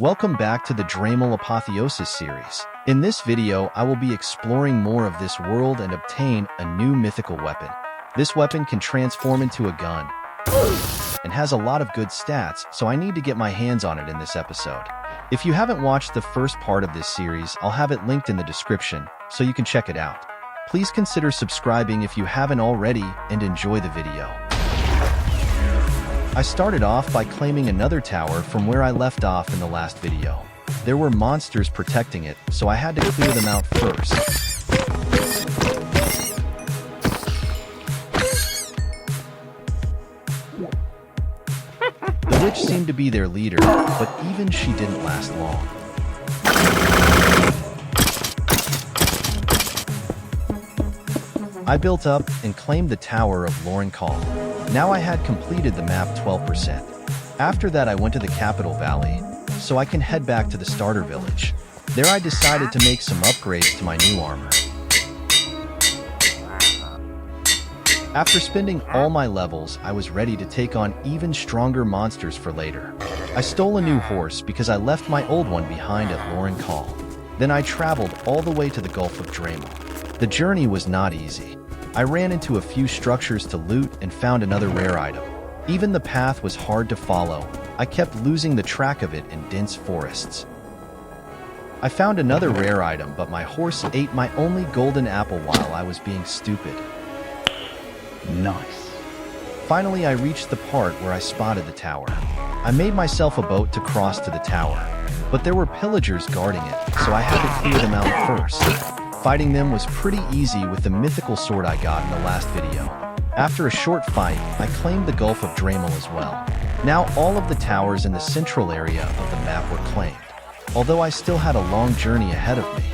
Welcome back to the drehmal apotheosis series. In this video, I will be exploring more of this world and obtain a new mythical weapon. This weapon can transform into a gun and has a lot of good stats, so I need to get my hands on it in this episode. If you haven't watched the first part of this series, I'll have it linked in the description, so you can check it out. Please consider subscribing if you haven't already and enjoy the video. I started off by claiming another tower from where I left off in the last video. There were monsters protecting it, so I had to clear them out first. The witch seemed to be their leader, but even she didn't last long. I built up and claimed the Tower of Lorencall. Now I had completed the map 12%. After that I went to the Capital Valley, so I can head back to the starter village. There I decided to make some upgrades to my new armor. After spending all my levels, I was ready to take on even stronger monsters for later. I stole a new horse because I left my old one behind at Lorencall. Then I traveled all the way to the Gulf of Drehmal. The journey was not easy. I ran into a few structures to loot and found another rare item. Even the path was hard to follow. I kept losing the track of it in dense forests. I found another rare item, but my horse ate my only golden apple while I was being stupid. Nice. Finally, I reached the part where I spotted the tower. I made myself a boat to cross to the tower, but there were pillagers guarding it, so I had to clear them out first. Fighting them was pretty easy with the mythical sword I got in the last video. After a short fight, I claimed the Gulf of Drehmal as well. Now all of the towers in the central area of the map were claimed, although I still had a long journey ahead of me.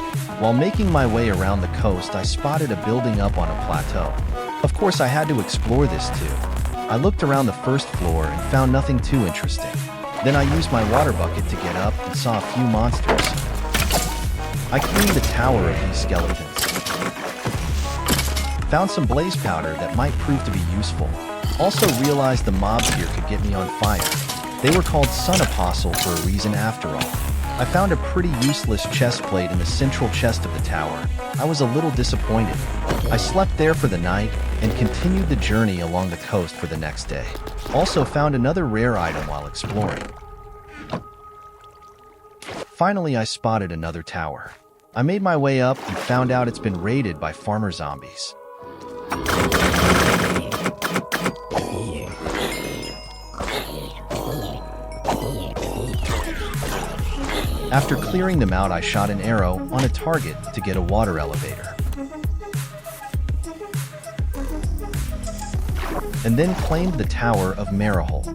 While making my way around the coast, I spotted a building up on a plateau. Of course, I had to explore this too. I looked around the first floor and found nothing too interesting. Then I used my water bucket to get up and saw a few monsters. I cleaned the tower of these skeletons. Found some blaze powder that might prove to be useful. Also realized the mobs here could get me on fire. They were called Sun Apostle for a reason after all. I found a pretty useless chest plate in the central chest of the tower. I was a little disappointed. I slept there for the night and continued the journey along the coast for the next day. Also found another rare item while exploring. Finally, I spotted another tower. I made my way up and found out it's been raided by farmer zombies. After clearing them out, I shot an arrow on a target to get a water elevator. And then claimed the Tower of Marahol.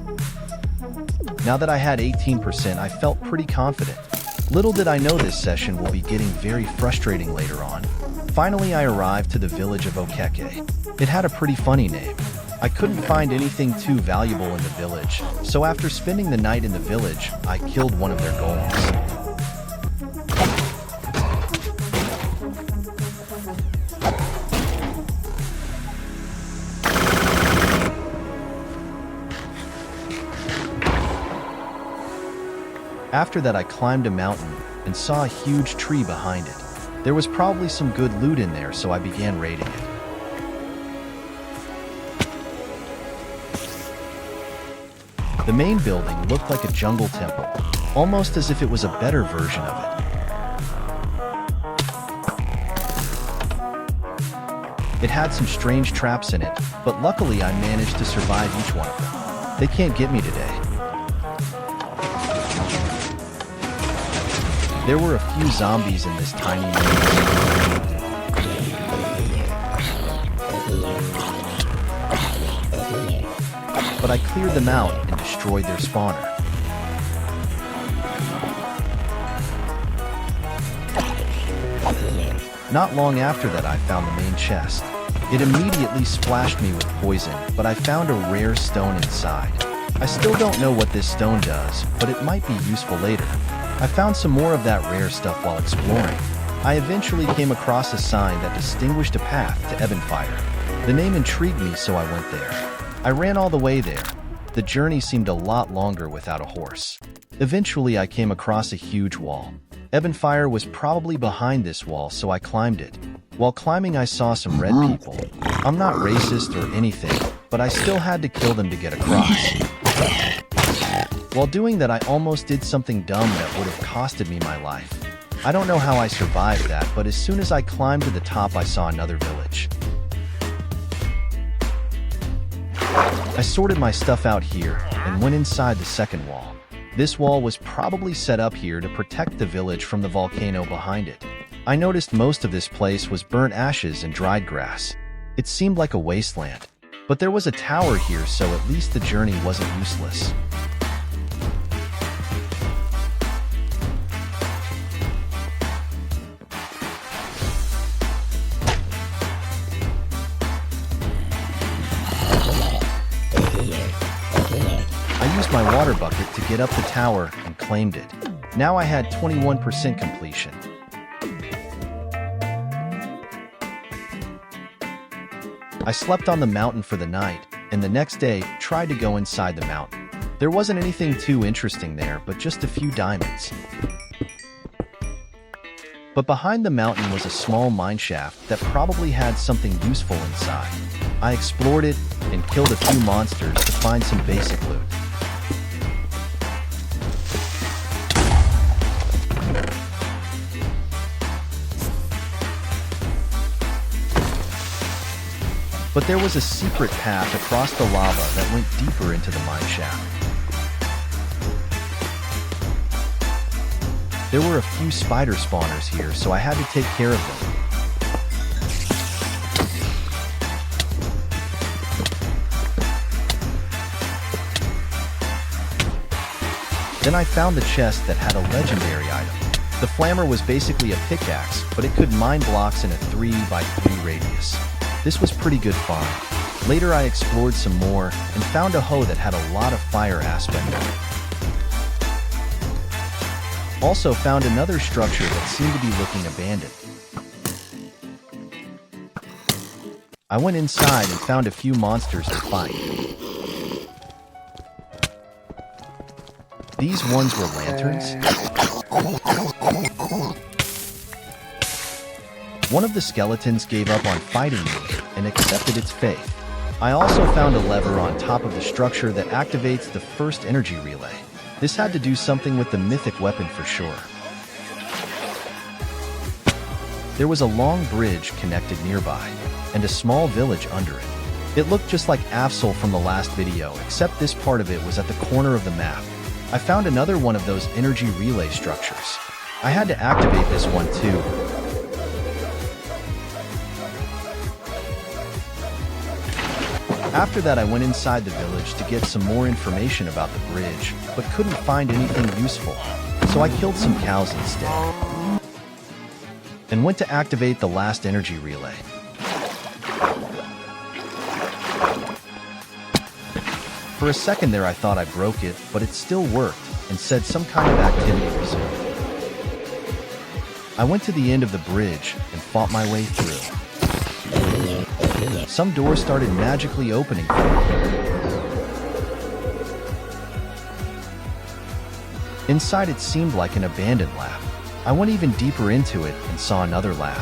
Now that I had 18%, I felt pretty confident. Little did I know this session will be getting very frustrating later on. Finally, I arrived to the village of Okeke. It had a pretty funny name. I couldn't find anything too valuable in the village, so after spending the night in the village, I killed one of their golems. After that, I climbed a mountain and saw a huge tree behind it. There was probably some good loot in there, so I began raiding it. The main building looked like a jungle temple, almost as if it was a better version of it. It had some strange traps in it, but luckily I managed to survive each one of them. They can't get me today. There were a few zombies in this tiny maze. But I cleared them out and destroyed their spawner. Not long after that, I found the main chest. It immediately splashed me with poison, but I found a rare stone inside. I still don't know what this stone does, but it might be useful later. I found some more of that rare stuff while exploring. I eventually came across a sign that distinguished a path to Ebonfire. The name intrigued me, so I went there. I ran all the way there, The journey seemed a lot longer without a horse. Eventually, I came across a huge wall. Ebonfire was probably behind this wall, so I climbed it. While climbing, I saw some red people. I'm not racist or anything, but I still had to kill them to get across. While doing that, I almost did something dumb that would have costed me my life. I don't know how I survived that, but as soon as I climbed to the top, I saw another village. I sorted my stuff out here and went inside the second wall. This wall was probably set up here to protect the village from the volcano behind it. I noticed most of this place was burnt ashes and dried grass. It seemed like a wasteland. But there was a tower here, so at least the journey wasn't useless. I used my water bucket to get up the tower and claimed it. Now I had 21% completion. I slept on the mountain for the night, and the next day tried to go inside the mountain. There wasn't anything too interesting there, but just a few diamonds. But behind the mountain was a small mine shaft that probably had something useful inside. I explored it and killed a few monsters to find some basic loot. But there was a secret path across the lava that went deeper into the mine shaft. There were a few spider spawners here, so I had to take care of them. Then I found the chest that had a legendary item. The flammer was basically a pickaxe, but it could mine blocks in a 3x3 radius. This was pretty good fun. Later I explored some more and found a hoe that had a lot of fire aspect on it. Also found another structure that seemed to be looking abandoned. I went inside and found a few monsters to fight. These ones were lanterns. One of the skeletons gave up on fighting me and accepted its fate. I also found a lever on top of the structure that activates the first energy relay. This had to do something with the mythic weapon for sure. There was a long bridge connected nearby, and a small village under it. It looked just like Afsul from the last video, except this part of it was at the corner of the map. I found another one of those energy relay structures. I had to activate this one too. After that, I went inside the village to get some more information about the bridge, but couldn't find anything useful, so I killed some cows instead. And went to activate the last energy relay. For a second there I thought I broke it, but it still worked, and said some kind of activity resumed. I went to the end of the bridge and fought my way through. Some doors started magically opening for me. Inside it seemed like an abandoned lab. I went even deeper into it and saw another lab.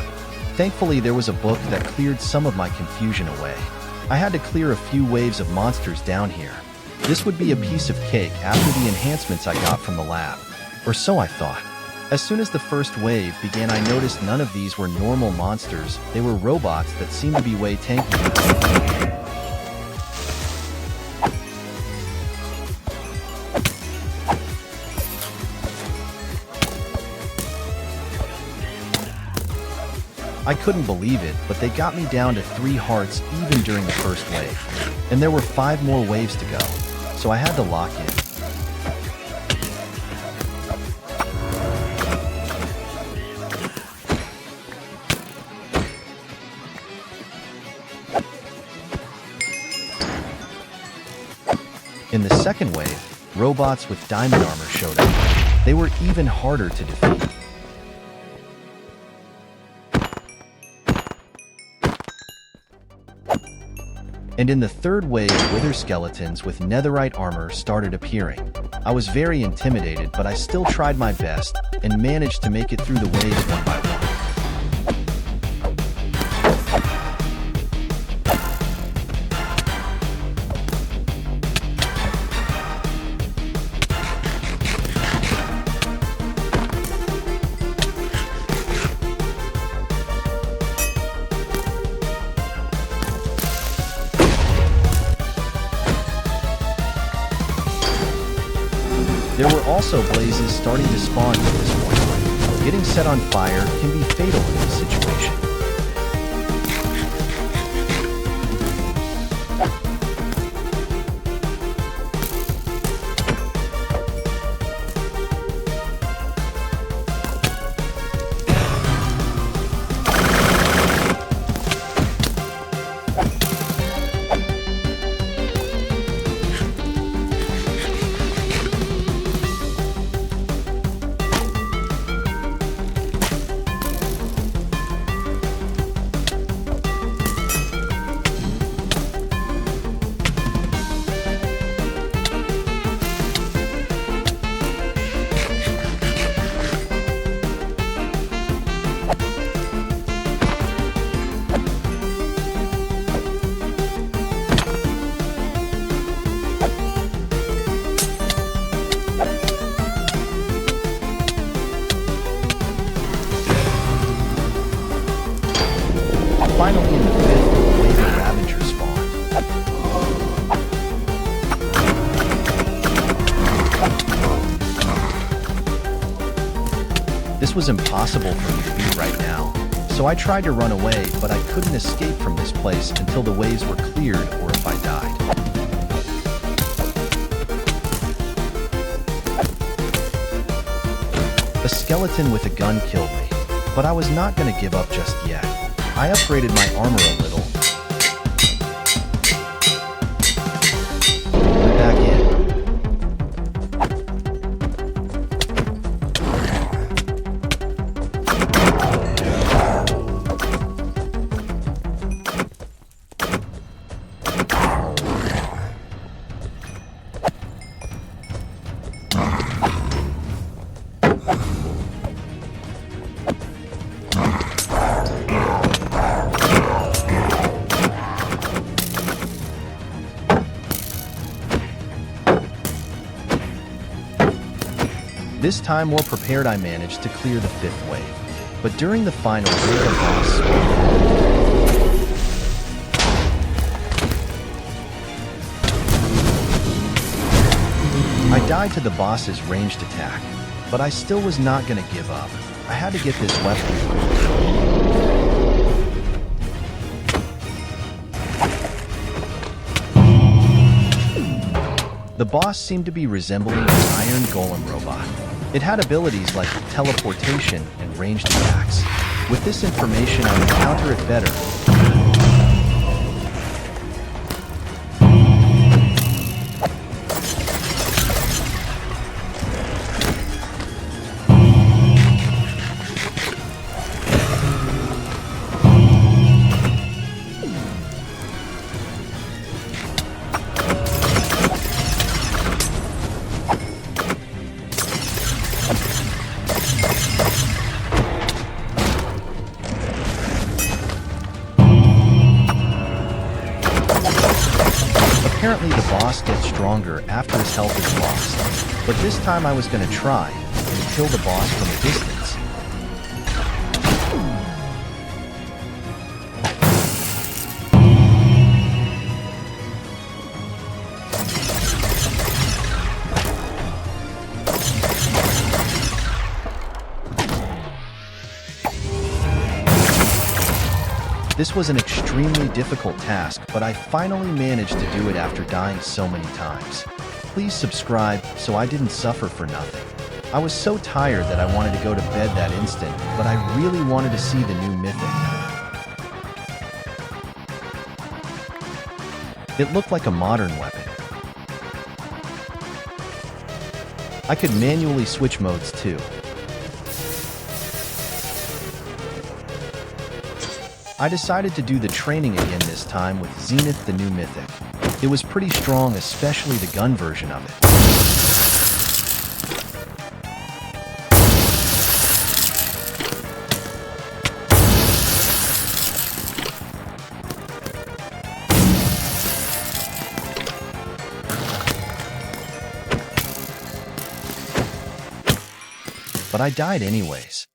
Thankfully, there was a book that cleared some of my confusion away. I had to clear a few waves of monsters down here. This would be a piece of cake after the enhancements I got from the lab. Or so I thought. As soon as the first wave began, I noticed none of these were normal monsters. They were robots that seemed to be way tankier. I couldn't believe it, but they got me down to 3 hearts even during the first wave. And there were 5 more waves to go, so I had to lock in. In the second wave, robots with diamond armor showed up. They were even harder to defeat. And in the third wave, wither skeletons with netherite armor started appearing. I was very intimidated, but I still tried my best and managed to make it through the waves one by one. There were also blazes starting to spawn at this point. Getting set on fire can be fatal in this situation. Finally, in the fifth wave of Ravagers spawned. This was impossible for me to beat right now, so I tried to run away, but I couldn't escape from this place until the waves were cleared or if I died. A skeleton with a gun killed me, but I was not going to give up just yet. I upgraded my armor a little. We're back in. This time, more prepared, I managed to clear the fifth wave. But during the final wave, the boss I died to the boss's ranged attack, but I still was not going to give up. I had to get this weapon. The boss seemed to be resembling an iron golem robot. It had abilities like teleportation and ranged attacks. With this information, I would counter it better. Apparently the boss gets stronger after his health is lost, but this time I was going to try and kill the boss from a distance. This was an extremely difficult task, but I finally managed to do it after dying so many times. Please subscribe so I didn't suffer for nothing. I was so tired that I wanted to go to bed that instant, but I really wanted to see the new mythic. It looked like a modern weapon. I could manually switch modes too. I decided to do the training again this time with Zenith the new mythic. It was pretty strong, especially the gun version of it. But I died anyways.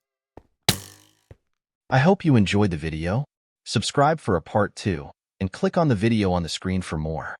I hope you enjoyed the video. Subscribe for a part 2, and click on the video on the screen for more.